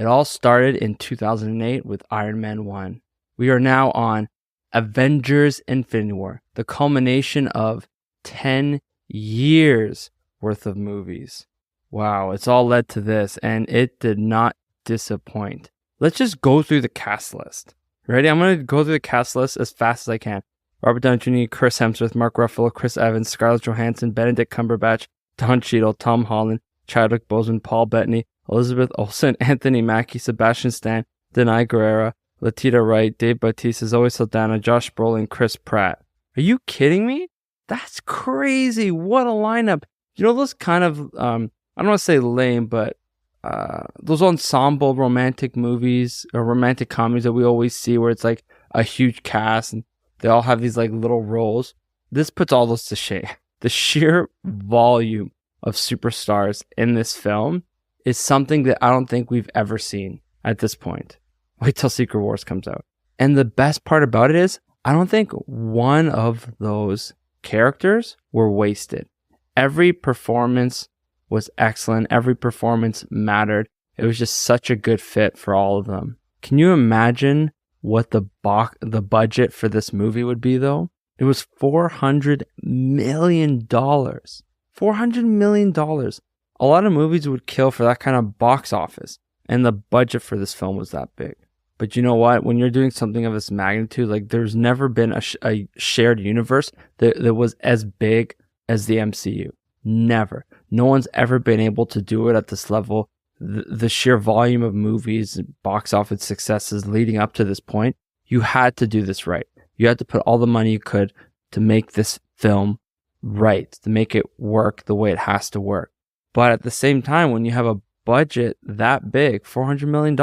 It all started in 2008 with Iron Man 1. We are now on Avengers Infinity War, the culmination of 10 years worth of movies. Wow, it's all led to this, and it did not disappoint. Let's just go through the cast list. Ready? I'm going to go through the cast list as fast as I can. Robert Downey Jr., Chris Hemsworth, Mark Ruffalo, Chris Evans, Scarlett Johansson, Benedict Cumberbatch, Don Cheadle, Tom Holland, Chadwick Boseman, Paul Bettany, Elizabeth Olsen, Anthony Mackie, Sebastian Stan, Denai Guerrera, Letitia Wright, Dave Bautista, Zoe Saldana, Josh Brolin, Chris Pratt. Are you kidding me? That's crazy. What a lineup. You know those kind of, I don't want to say lame, but those ensemble romantic movies or romantic comedies that we always see where it's like a huge cast and they all have these like little roles. This puts all those to shame. The sheer volume of superstars in this film is something that I don't think we've ever seen at this point. Wait till Secret Wars comes out. And the best part about it is I don't think one of those characters were wasted. Every performance was excellent. Every performance mattered. It was just such a good fit for all of them. Can you imagine what the budget for this movie would be, though? It was $400 million. $400 million. A lot of movies would kill for that kind of box office, and the budget for this film was that big. But you know what? When you're doing something of this magnitude, like there's never been a shared universe that was as big as the MCU. Never. No one's ever been able to do it at this level. The sheer volume of movies and box office successes leading up to this point, you had to do this right. You had to put all the money you could to make this film right, to make it work the way it has to work. But at the same time, when you have a budget that big, $400 million,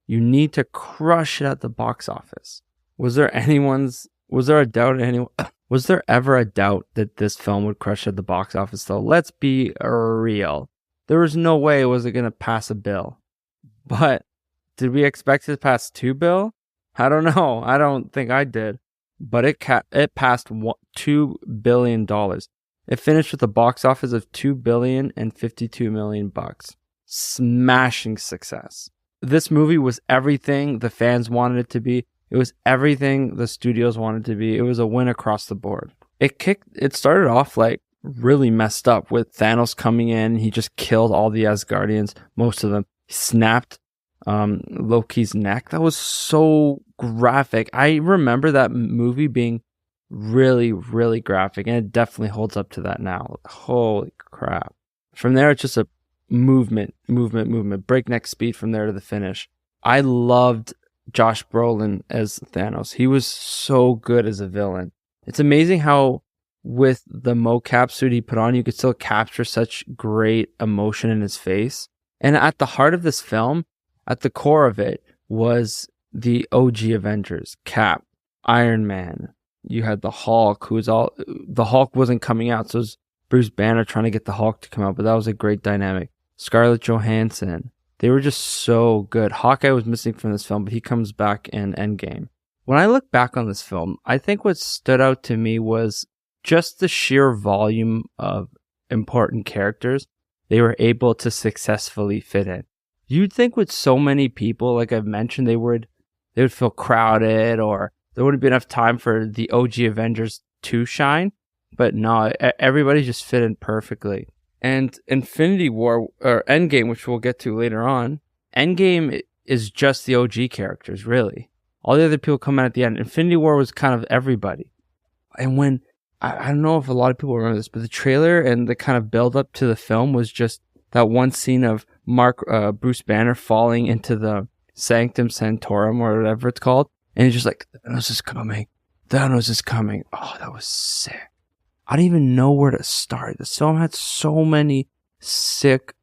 you need to crush it at the box office. Was there ever a doubt that this film would crush at the box office, though? Let's be real. There was no way it was going to pass a bill. But did we expect it to pass $2 billion? I don't know. I don't think I did. But it passed $2 billion. It finished with a box office of $2.052 billion. Smashing success. This movie was everything the fans wanted it to be. It was everything the studios wanted it to be. It was a win across the board. It started off like really messed up with Thanos coming in. He just killed all the Asgardians, most of them. He snapped Loki's neck. That was so graphic. I remember that movie being really, really graphic, and it definitely holds up to that now. Holy crap. From there, it's just a movement, breakneck speed from there to the finish. I loved Josh Brolin as Thanos. He was so good as a villain. It's amazing how with the mocap suit he put on, you could still capture such great emotion in his face. And at the heart of this film, at the core of it, was the OG Avengers. Cap, Iron Man. You had the Hulk, the Hulk wasn't coming out, so it was Bruce Banner trying to get the Hulk to come out, but that was a great dynamic. Scarlett Johansson. They were just so good. Hawkeye was missing from this film, but he comes back in Endgame. When I look back on this film, I think what stood out to me was just the sheer volume of important characters they were able to successfully fit in. You'd think with so many people, like I've mentioned, they would feel crowded or there wouldn't be enough time for the OG Avengers to shine. But no, everybody just fit in perfectly. And Infinity War, or Endgame, which we'll get to later on, Endgame is just the OG characters, really. All the other people come out at the end. Infinity War was kind of everybody. And when, I don't know if a lot of people remember this, but the trailer and the kind of build up to the film was just that one scene of Bruce Banner falling into the Sanctum Sanctorum or whatever it's called. And he's just like, Thanos is coming. Thanos is coming. Oh, that was sick. I don't even know where to start. This film had so many sick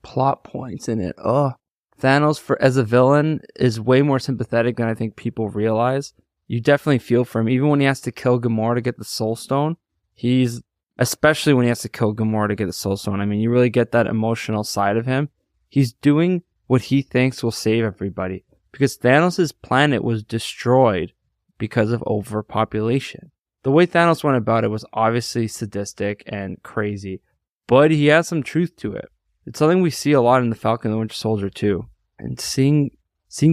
plot points in it. Oh, Thanos as a villain is way more sympathetic than I think people realize. You definitely feel for him. Even when he has to kill Gamora to get the Soul Stone, especially when he has to kill Gamora to get the Soul Stone. I mean, you really get that emotional side of him. He's doing what he thinks will save everybody because Thanos' planet was destroyed because of overpopulation. The way Thanos went about it was obviously sadistic and crazy, but he has some truth to it. It's something we see a lot in The Falcon and the Winter Soldier too. And seeing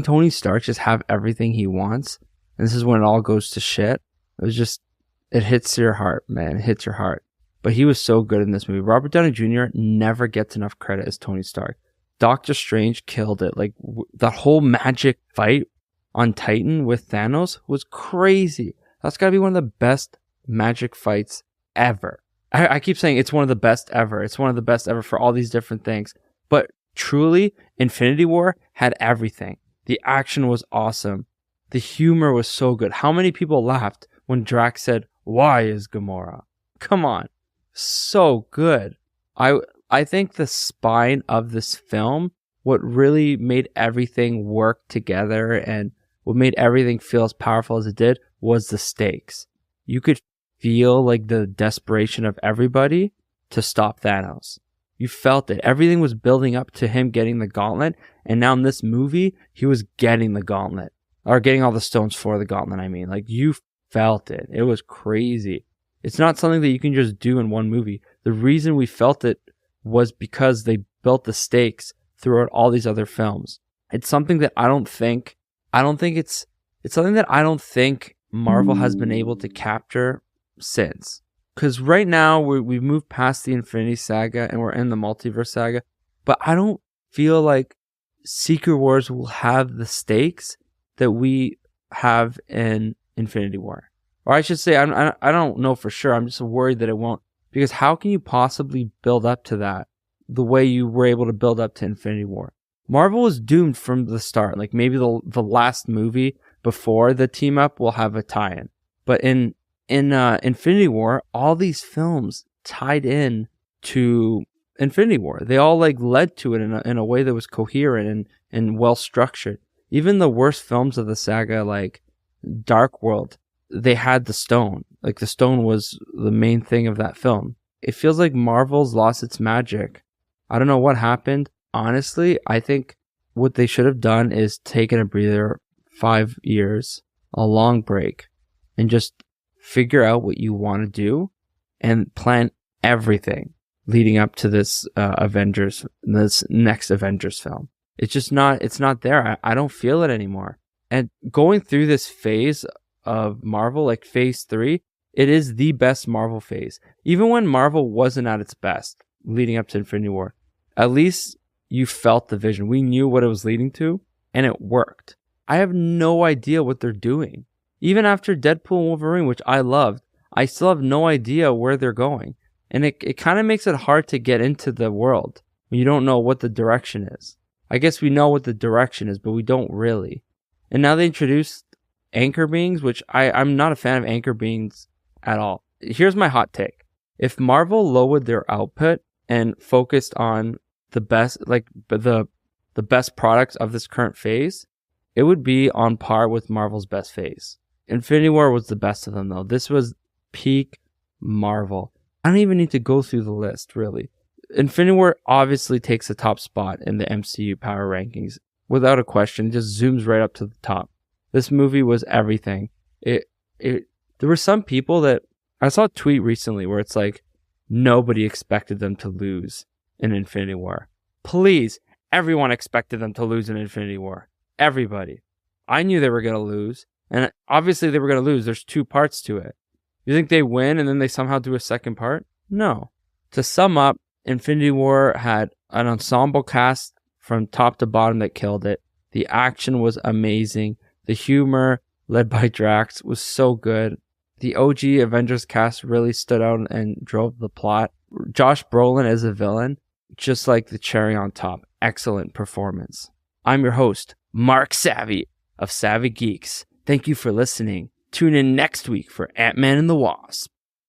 Tony Stark just have everything he wants, and this is when it all goes to shit. It hits your heart, man. It hits your heart. But he was so good in this movie. Robert Downey Jr. never gets enough credit as Tony Stark. Doctor Strange killed it. Like, that whole magic fight on Titan with Thanos was crazy. That's got to be one of the best magic fights ever. I keep saying it's one of the best ever. It's one of the best ever for all these different things. But truly, Infinity War had everything. The action was awesome. The humor was so good. How many people laughed when Drax said, "Why is Gamora?" Come on. So good. I think the spine of this film, what really made everything work together and what made everything feel as powerful as it did, was the stakes. You could feel like the desperation of everybody to stop Thanos. You felt it. Everything was building up to him getting the gauntlet, and now in this movie, he was getting the gauntlet. Or getting all the stones for the gauntlet, I mean. Like, you felt it. It was crazy. It's not something that you can just do in one movie. The reason we felt it was because they built the stakes throughout all these other films. It's something that I don't think Marvel has been able to capture since. Because right now we've moved past the Infinity Saga and we're in the Multiverse Saga, but I don't feel like Secret Wars will have the stakes that we have in Infinity War. Or I should say, I don't know for sure. I'm just worried that it won't. Because how can you possibly build up to that the way you were able to build up to Infinity War? Marvel was doomed from the start. Like, maybe the last movie before the team up will have a tie-in. But in Infinity War, all these films tied in to Infinity War. They all like led to it in a way that was coherent and well structured. Even the worst films of the saga, like Dark World, they had the stone. Like, the stone was the main thing of that film. It feels like Marvel's lost its magic. I don't know what happened. Honestly, I think what they should have done is taken a breather, 5 years, a long break, and just figure out what you want to do and plan everything leading up to this this next Avengers film. It's not there. I don't feel it anymore. And going through this phase of Marvel, like phase 3, it is the best Marvel phase. Even when Marvel wasn't at its best leading up to Infinity War, at least you felt the vision. We knew what it was leading to, and it worked. I have no idea what they're doing. Even after Deadpool and Wolverine, which I loved, I still have no idea where they're going. And it kind of makes it hard to get into the world when you don't know what the direction is. I guess we know what the direction is, but we don't really. And now they introduced anchor beings, which I'm not a fan of anchor beings at all. Here's my hot take. If Marvel lowered their output and focused on the best, like the best products of this current phase, it would be on par with Marvel's best phase. Infinity War was the best of them, though. This was peak Marvel. I don't even need to go through the list, really. Infinity War obviously takes the top spot in the MCU power rankings. Without a question, it just zooms right up to the top. This movie was everything. There were some people that I saw a tweet recently where it's like, nobody expected them to lose in Infinity War. Please, everyone expected them to lose in Infinity War. Everybody. I knew they were going to lose. And obviously they were going to lose. There's 2 parts to it. You think they win and then they somehow do a second part? No. To sum up, Infinity War had an ensemble cast from top to bottom that killed it. The action was amazing. The humor, led by Drax, was so good. The OG Avengers cast really stood out and drove the plot. Josh Brolin as a villain, just like the cherry on top. Excellent performance. I'm your host, Mark Savvy of Savvy Geeks. Thank you for listening. Tune in next week for Ant-Man and the Wasp.